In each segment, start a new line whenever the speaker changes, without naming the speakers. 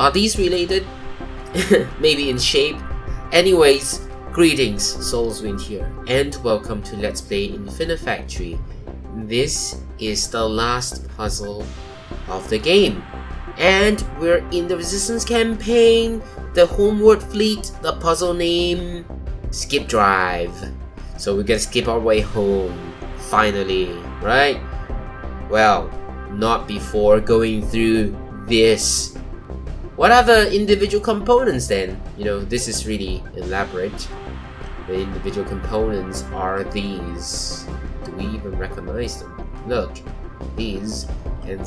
Are these related? Maybe in shape. Anyways, greetings, Soulswind here, and welcome to Let's Play Infinifactory. This is the last puzzle of the game, and we're in the Resistance campaign, the Homeward Fleet, the puzzle name, Skip Drive. So we're gonna skip our way home, finally, right? Well, not before going through this. What are the individual components then? You know, this is really elaborate. The individual components are these. Do we even recognize them? Look, these, and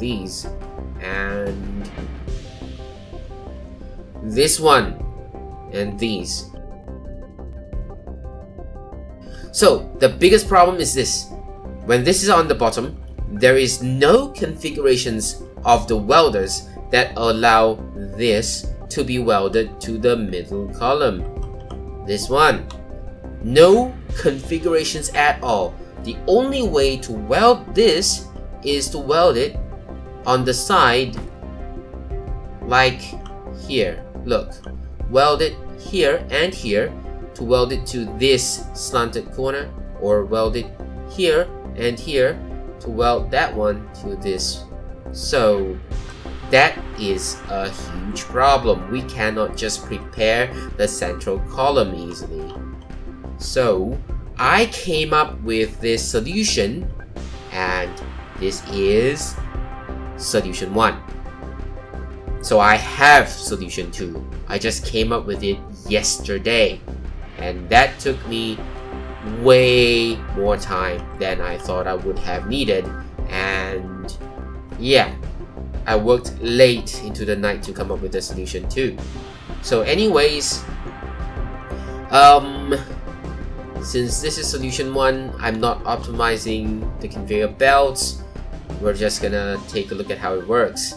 this one, and these. So, the biggest problem is this. When this is on the bottom, there is no configurations of the welders that allow this to be welded to the middle column. This one. No configurations at all. The only way to weld this is to weld it on the side, like here. Look. Weld it here and here to weld it to this slanted corner, or weld it here and here to weld that one to this. So that is a huge problem. We cannot just prepare the central column easily. So I came up with this solution, and this is solution 1. So I have solution 2. I just came up with it yesterday, and that took me way more time than I thought I would have needed, and yeah, I worked late into the night to come up with the solution too. So anyways, since this is solution 1, I'm not optimizing the conveyor belts. We're just gonna take a look at how it works.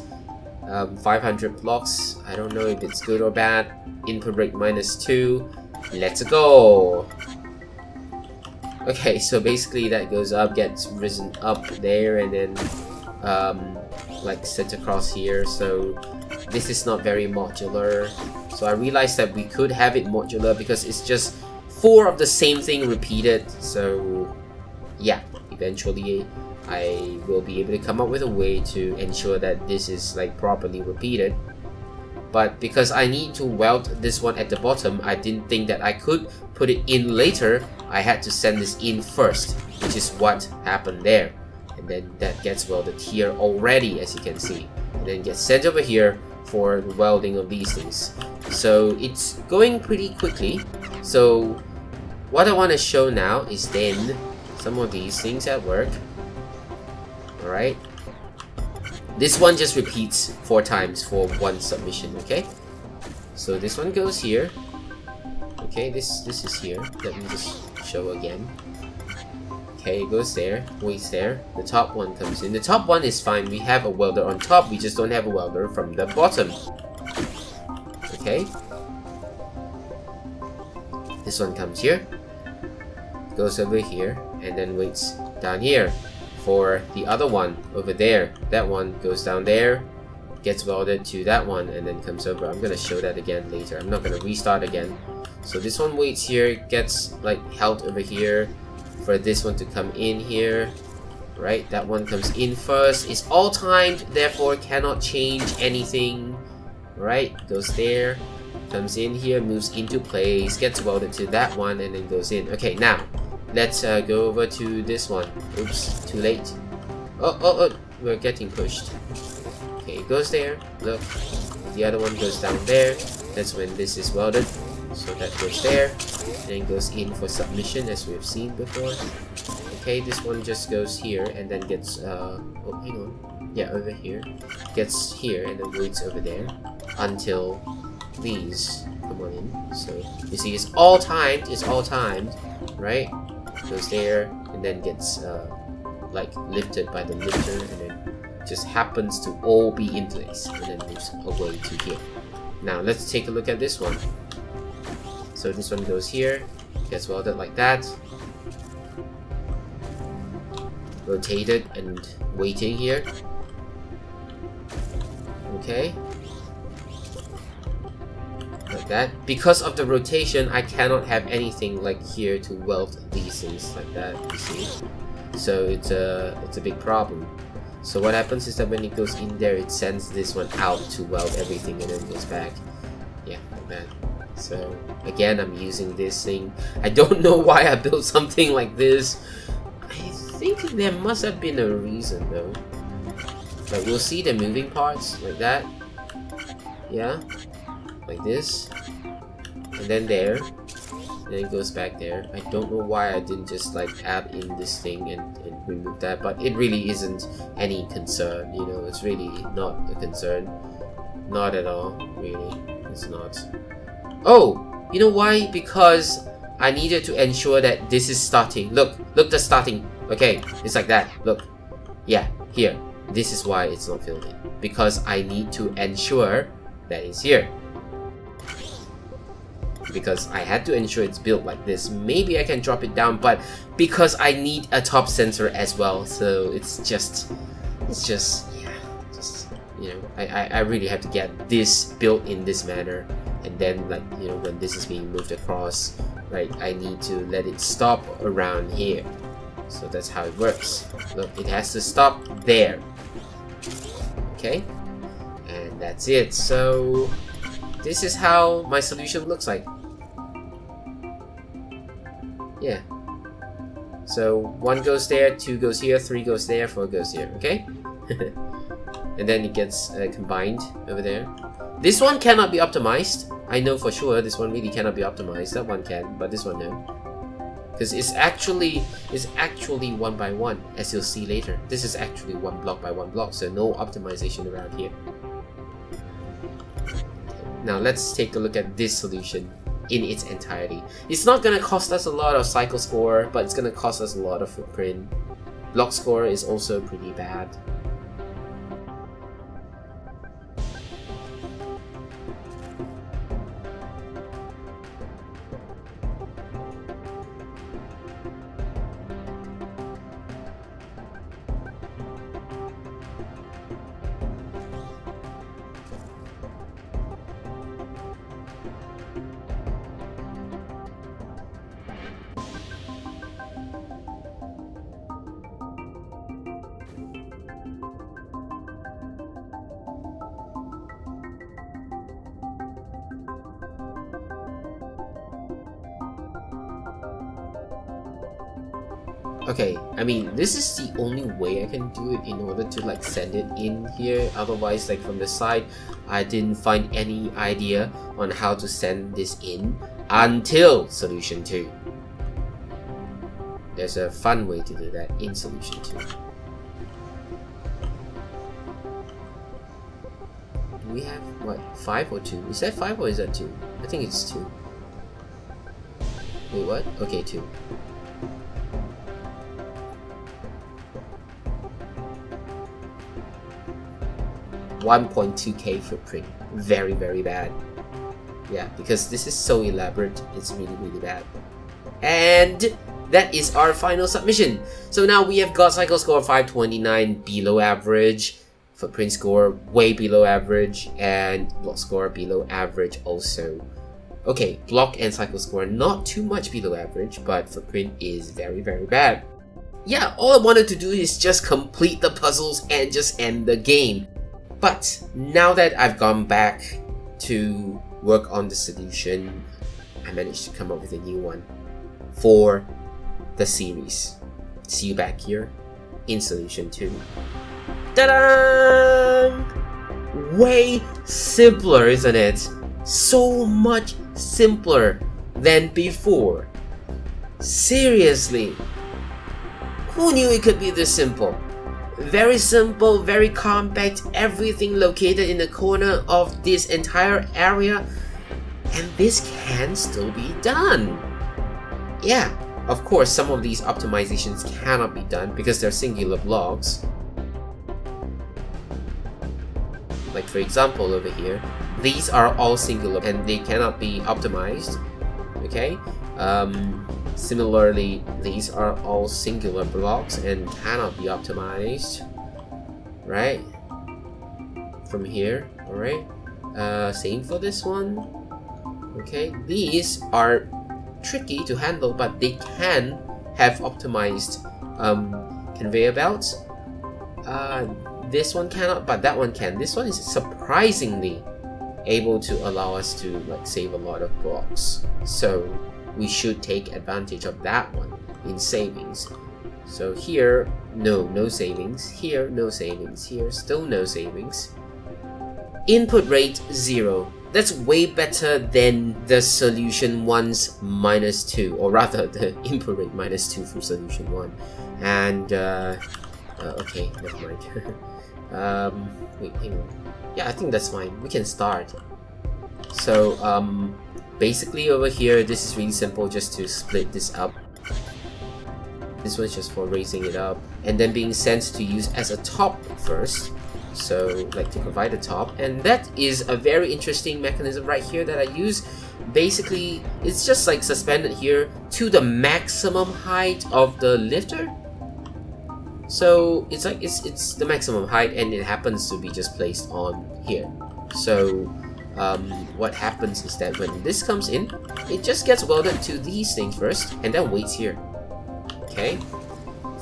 500 blocks, I don't know if it's good or bad. Input rate -2. Let's go. Okay, so basically that goes up, gets risen up there, and then like set across here. So this is not very modular. So I realized that we could have it modular because it's just 4 of the same thing repeated. So yeah, eventually I will be able to come up with a way to ensure that this is like properly repeated. But because I need to weld this one at the bottom, I didn't think that I could put it in later. I had to send this in first, which is what happened there. And then that gets welded here already, as you can see, and then gets sent over here for the welding of these things. So it's going pretty quickly. So what I want to show now is then some of these things at work. Alright, this one just repeats 4 times for one submission. Okay, so this one goes here. Okay, this is here. Let me just show again. Okay, it goes there, waits there. The top one comes in. The top one is fine. We have a welder on top. We just don't have a welder from the bottom. Okay. This one comes here. Goes over here. And then waits down here for the other one over there. That one goes down there. Gets welded to that one. And then comes over. I'm going to show that again later. I'm not going to restart again. So this one waits here. Gets like held over here. For this one to come in here, right? That one comes in first. It's all timed, therefore cannot change anything, right? Goes there, comes in here, moves into place, gets welded to that one, and then goes in. Okay, now let's go over to this one. Oops, too late. Oh, we're getting pushed. Okay, it goes there. Look, the other one goes down there. That's when this is welded. So that goes there, and then goes in for submission, as we've seen before. Okay, this one just goes here and then gets oh, hang on, yeah, over here, gets here and then waits over there until these come on in. So you see, it's all timed, right? Goes there and then gets like lifted by the lifter, and then just happens to all be in place and then moves away to here. Now let's take a look at this one. So this one goes here, gets welded like that, rotated and waiting here. Okay, like that. Because of the rotation, I cannot have anything like here to weld these things like that, you see. So it's a big problem. So what happens is that when it goes in there, it sends this one out to weld everything and then goes back. Yeah, like that. So again, I'm using this thing. I don't know why I built something like this. I think there must have been a reason though. Like we'll see the moving parts like that. Yeah, like this. And then there. And it goes back there. I don't know why I didn't just like add in this thing and remove that, but it really isn't any concern, you know, it's really not a concern. Not at all, really. It's not. Oh! You know why? Because I needed to ensure that this is starting. Look the starting. Okay, it's like that. Look. Yeah, here. This is why it's not filled in. Because I need to ensure that it's here. Because I had to ensure it's built like this. Maybe I can drop it down, but because I need a top sensor as well, so it's just yeah, just, you know, I really have to get this built in this manner, and then like, you know, when this is being moved across, right, I need to let it stop around here. So that's how it works. Look, it has to stop there. Okay, and that's it. So this is how my solution looks like. Yeah. So 1 goes there, 2 goes here, 3 goes there, 4 goes here, okay? And then it gets combined over there. This one cannot be optimized. I know for sure this one really cannot be optimized. That one can, but this one no. Because it's actually 1 by 1, as you'll see later. This is actually 1 block by 1 block, so no optimization around here. Now let's take a look at this solution in its entirety. It's not gonna cost us a lot of cycle score, but it's gonna cost us a lot of footprint. Block score is also pretty bad. Okay, I mean, this is the only way I can do it in order to like send it in here. Otherwise, like from the side, I didn't find any idea on how to send this in until solution 2. There's a fun way to do that in solution 2. Do we have what, 5 or 2? Is that 5 or is that 2? I think it's 2. Wait, what? Okay, 2. 1.2k footprint. Very, very bad. Yeah, because this is so elaborate, it's really, really bad. And that is our final submission. So now we have got cycle score 529, below average, footprint score way below average, and block score below average also. Okay, block and cycle score not too much below average, but footprint is very, very bad. Yeah, all I wanted to do is just complete the puzzles and just end the game. But now that I've gone back to work on the solution, I managed to come up with a new one for the series. See you back here in solution 2. Ta-da! Way simpler, isn't it? So much simpler than before. Seriously, who knew it could be this simple? Very simple, very compact, everything located in the corner of this entire area, and this can still be done. Yeah, of course some of these optimizations cannot be done because they're singular blocks. Like for example over here, these are all singular and they cannot be optimized. Okay, similarly, these are all singular blocks and cannot be optimized, right? From here, alright. Same for this one. Okay, these are tricky to handle, but they can have optimized conveyor belts. This one cannot, but that one can. This one is surprisingly able to allow us to like save a lot of blocks, so we should take advantage of that one in savings. So here, no savings. Here, no savings. Here, still no savings. Input rate 0. That's way better than the solution 1's -2, or rather the input rate -2 from solution 1. And okay, never mind. Wait, hang on. Yeah, I think that's fine. We can start. So basically over here, this is really simple, just to split this up. This one's just for raising it up and then being sent to use as a top first. So like to provide a top, and that is a very interesting mechanism right here that I use. Basically, it's just like suspended here to the maximum height of the lifter. So it's like it's the maximum height, and it happens to be just placed on here. So what happens is that when this comes in, it just gets welded to these things first and then waits here. Okay,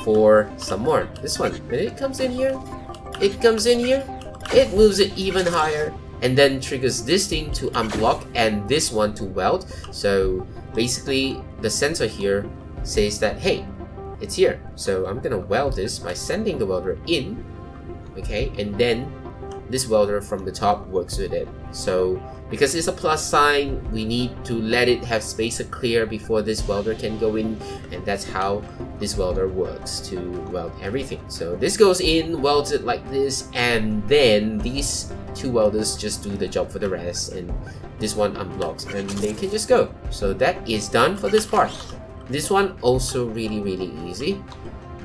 for some more. This one, when it comes in here, it comes in here, it moves it even higher, and then triggers this thing to unblock and this one to weld. So basically, the sensor here says that, hey, it's here. So I'm gonna weld this by sending the welder in, okay, and then this welder from the top works with it. So because it's a plus sign, we need to let it have space clear before this welder can go in, and that's how this welder works to weld everything. So this goes in, welds it like this, and then these two welders just do the job for the rest, and this one unblocks and they can just go. So that is done for this part. This one also really easy.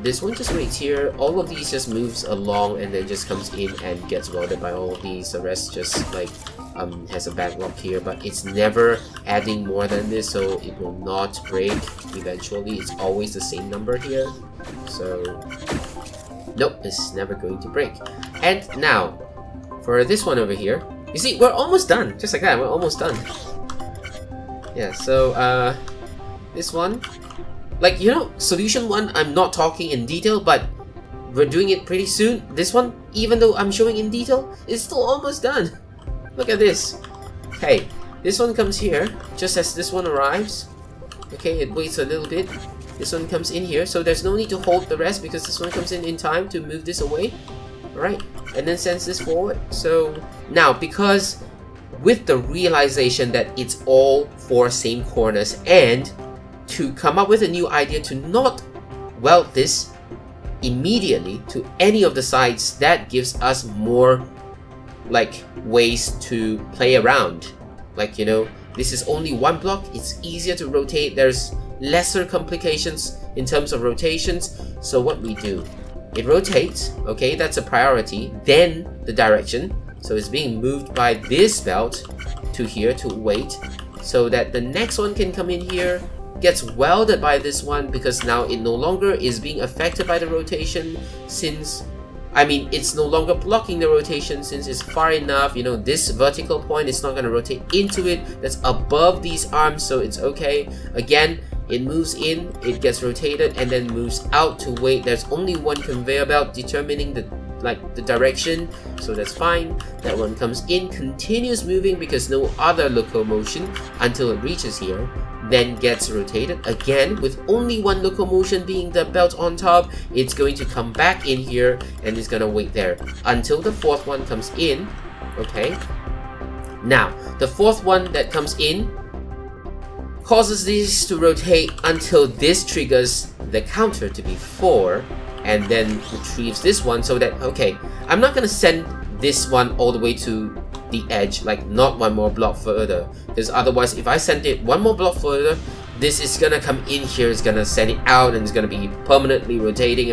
This one just waits here, all of these just moves along and then just comes in and gets welded by all of these. The rest just like has a backlog here, but it's never adding more than this, so it will not break eventually. It's always the same number here, so nope, it's never going to break. And now for this one over here, you see, we're almost done. Just like that, we're almost done. Yeah, so this one, like, you know, solution 1, I'm not talking in detail, but we're doing it pretty soon. This one, even though I'm showing in detail, it's still almost done. Look at this. Hey, this one comes here just as this one arrives. Okay, it waits a little bit. This one comes in here, so there's no need to hold the rest because this one comes in time to move this away. Alright, and then sends this forward. So now, because with the realization that it's all 4 same corners, and to come up with a new idea to not weld this immediately to any of the sides, that gives us more like ways to play around. Like, you know, this is only one block, it's easier to rotate, there's lesser complications in terms of rotations. So what we do, it rotates, okay, that's a priority, then the direction, so it's being moved by this belt to here to wait, so that the next one can come in here, gets welded by this one, because now it no longer is being affected by the rotation, since it's no longer blocking the rotation since it's far enough. You know, this vertical point is not going to rotate into it, that's above these arms, so it's okay. Again, it moves in, it gets rotated, and then moves out to wait. There's only one conveyor belt determining the direction, so that's fine. That one comes in, continues moving because no other locomotion until it reaches here, then gets rotated again with only one locomotion being the belt on top. It's going to come back in here and it's gonna wait there until the fourth one comes in. Okay, now the fourth one that comes in causes these to rotate until this triggers the counter to be 4, and then retrieves this one, so that, okay, I'm not gonna send this one all the way to the edge, like not one more block further, because otherwise if I send it one more block further, this is gonna come in here, it's gonna send it out, and it's gonna be permanently rotating,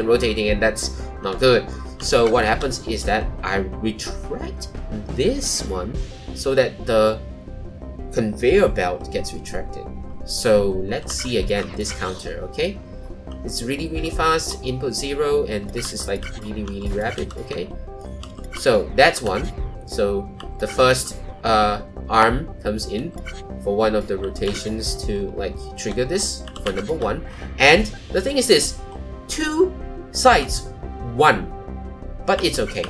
and that's not good. So what happens is that I retract this one so that the conveyor belt gets retracted. So let's see again this counter. Okay, it's really fast, input 0, and this is like really rapid. Okay, so that's one. So the first arm comes in for one of the rotations to like trigger this for number 1. And the thing is this, 2 sides, 1, but it's okay.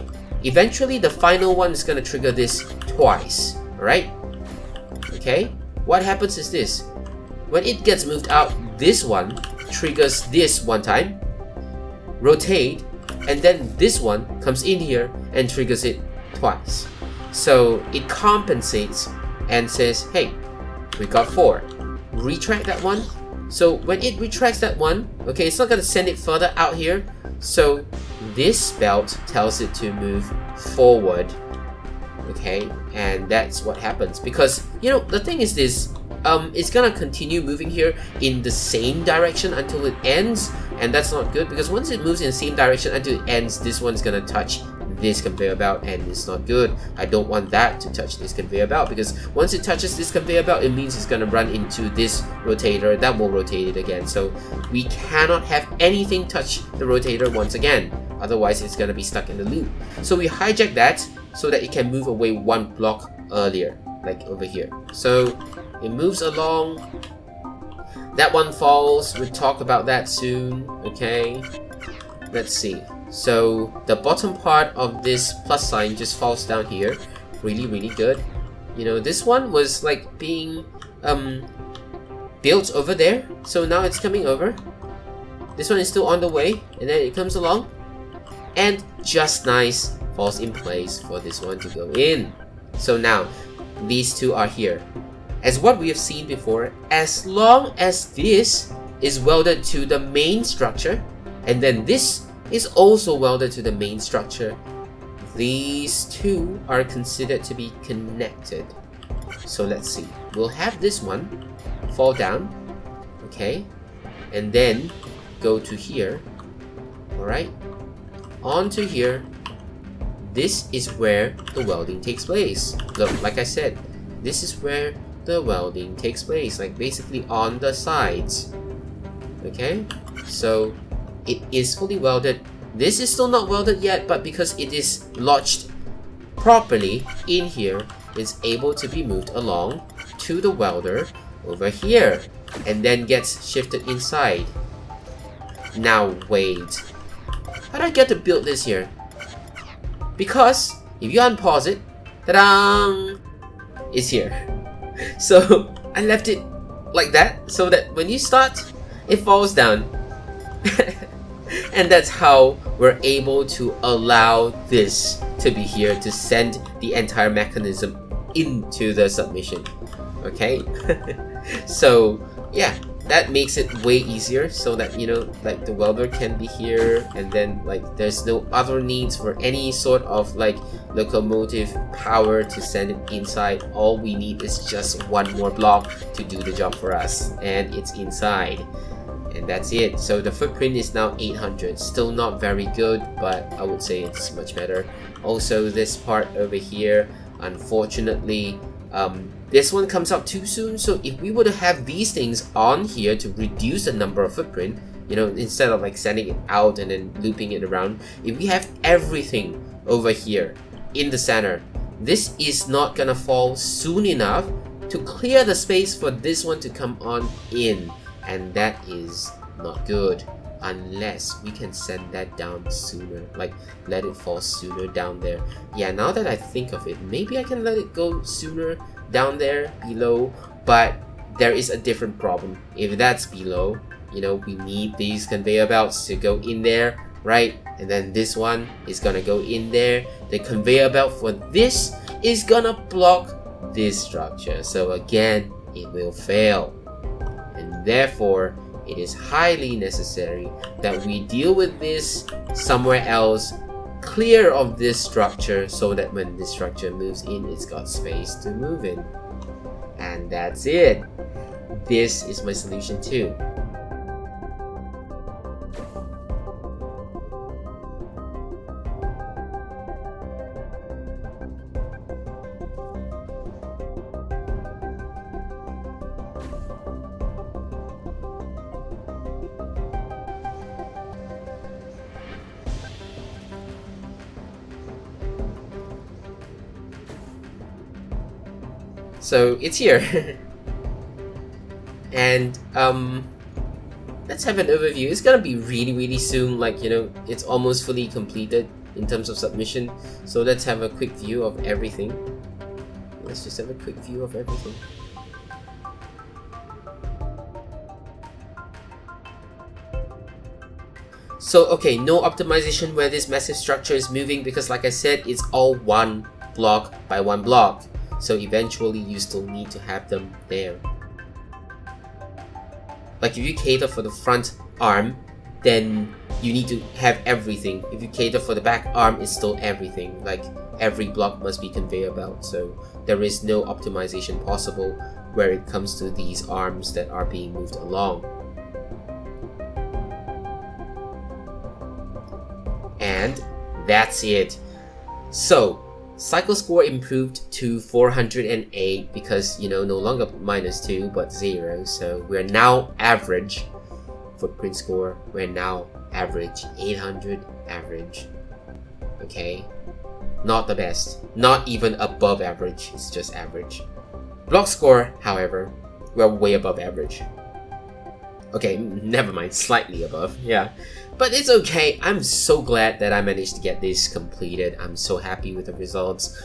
Eventually the final one is gonna trigger this twice, alright? Okay, what happens is this, when it gets moved out, this one triggers this one time, rotate, and then this one comes in here and triggers it twice. So it compensates and says, hey, we got 4. Retract that one. So when it retracts that one, okay, it's not going to send it further out here. So this belt tells it to move forward. Okay, and that's what happens. Because, you know, the thing is this, it's gonna continue moving here in the same direction until it ends, and that's not good, because once it moves in the same direction until it ends, this one's gonna touch this conveyor belt, and it's not good. I don't want that to touch this conveyor belt, because once it touches this conveyor belt, it means it's gonna run into this rotator that will rotate it again. So we cannot have anything touch the rotator once again, otherwise it's gonna be stuck in the loop. So we hijack that so that it can move away 1 block earlier, like over here. So it moves along. That one falls. We'll talk about that soon. Okay, let's see. So the bottom part of this plus sign just falls down here. Really good. You know, this one was like being built over there, so now it's coming over. This one is still on the way, and then it comes along, and just nice falls in place for this one to go in. So now these two are here. As what we have seen before, as long as this is welded to the main structure, and then this is also welded to the main structure, these two are considered to be connected. So let's see. We'll have this one fall down, okay, and then go to here, alright, onto here. This is where the welding takes place. Look, like I said, this is where the welding takes place, like basically on the sides. Okay, so it is fully welded. This is still not welded yet, but because it is lodged properly in here, it's able to be moved along to the welder over here, and then gets shifted inside. Now wait, how do I get to build this here? Because if you unpause it, ta-da! It's here. So I left it like that so that when you start, it falls down. And that's how we're able to allow this to be here to send the entire mechanism into the submission. Okay? So yeah, that makes it way easier, so that, you know, like the welder can be here, and then like there's no other needs for any sort of like locomotive power to send it inside. All we need is just one more block to do the job for us, and it's inside, and that's it. So the footprint is now 800. Still not very good, but I would say it's much better. Also, this part over here, unfortunately, this one comes out too soon. So if we were to have these things on here to reduce the number of footprint, you know, instead of like sending it out and then looping it around, if we have everything over here in the center, this is not gonna fall soon enough to clear the space for this one to come on in, and that is not good. Unless we can send that down sooner, like let it fall sooner down there. Yeah, now that I think of it, maybe I can let it go sooner down there below, but there is a different problem. If that's below, you know, we need these conveyor belts to go in there, right? And then this one is gonna go in there. The conveyor belt for this is gonna block this structure, so again, it will fail. And therefore, it is highly necessary that we deal with this somewhere else, clear of this structure, so that when this structure moves in, it's got space to move in. And that's it. This is my solution too. So it's here. And let's have an overview. It's gonna be really soon, like, you know, it's almost fully completed in terms of submission. So let's have a quick view of everything. Let's just have a quick view of everything. So okay, no optimization where this massive structure is moving, because like I said, it's all one block by one block. So eventually you still need to have them there. Like if you cater for the front arm, then you need to have everything. If you cater for the back arm, it's still everything. Like every block must be conveyor belt. So there is no optimization possible where it comes to these arms that are being moved along. And that's it. So cycle score improved to 408 because, you know, no longer -2 but 0. So we're now average. Footprint score, we're now average. 800 average. Okay, not the best, not even above average, it's just average. Block score, however, we're way above average. Okay, never mind, slightly above, yeah. But it's okay, I'm so glad that I managed to get this completed. I'm so happy with the results.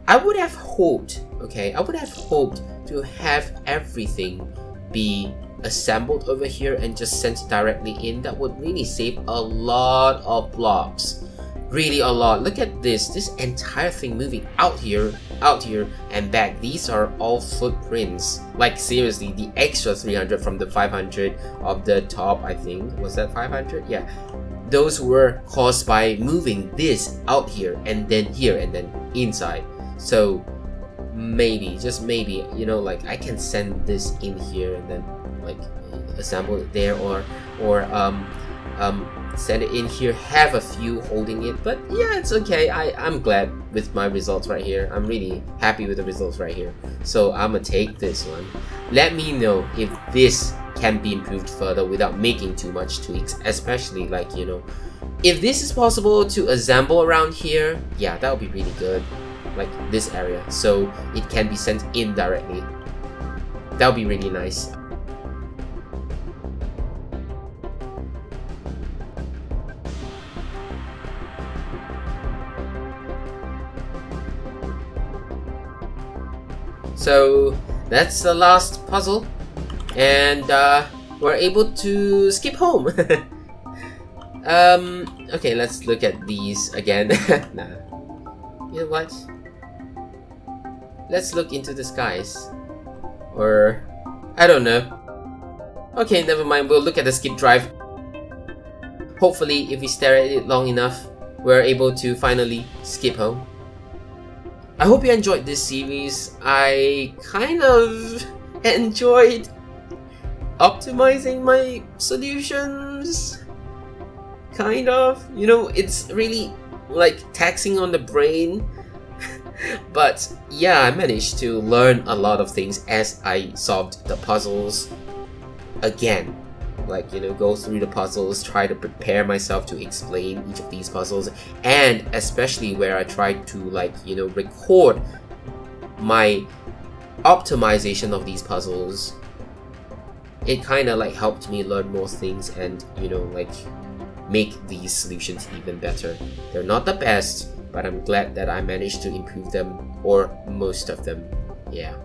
I would have hoped, okay, I would have hoped to have everything be assembled over here and just sent directly in. That would really save a lot of blocks. Really a lot. Look at this entire thing moving out here, and back. These are all footprints. Like seriously, the extra 300 from the 500 of the top, I think. Was that 500? Yeah. Those were caused by moving this out here, and then inside. So maybe, just maybe, you know, like I can send this in here and then like assemble it there, or send it in here, have a few holding it. But yeah, it's okay. I'm glad with my results right here. I'm really happy with the results right here. So I'm gonna take this one. Let me know if this can be improved further without making too much tweaks, especially like, you know, if this is possible to assemble around here, yeah, that would be really good. Like this area, so it can be sent in directly. That would be really nice. So that's the last puzzle, and we're able to skip home. Okay, let's look at these again. Nah. You know what? Let's look into the skies. Or I don't know. Okay, never mind. We'll look at the skip drive. Hopefully, if we stare at it long enough, we're able to finally skip home. I hope you enjoyed this series. I kind of enjoyed optimizing my solutions. Kind of. You know, it's really like taxing on the brain. But yeah, I managed to learn a lot of things as I solved the puzzles again. Like, you know, go through the puzzles, try to prepare myself to explain each of these puzzles, and especially where I tried to, like, you know, record my optimization of these puzzles. It kind of like helped me learn more things and, you know, like make these solutions even better. They're not the best, but I'm glad that I managed to improve them, or most of them. Yeah.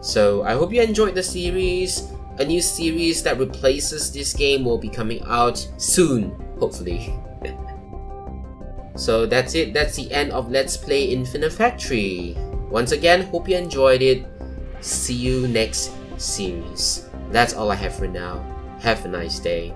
So I hope you enjoyed the series. A new series that replaces this game will be coming out soon, hopefully. So that's it. That's the end of Let's Play Infinifactory. Once again, hope you enjoyed it. See you next series. That's all I have for now. Have a nice day.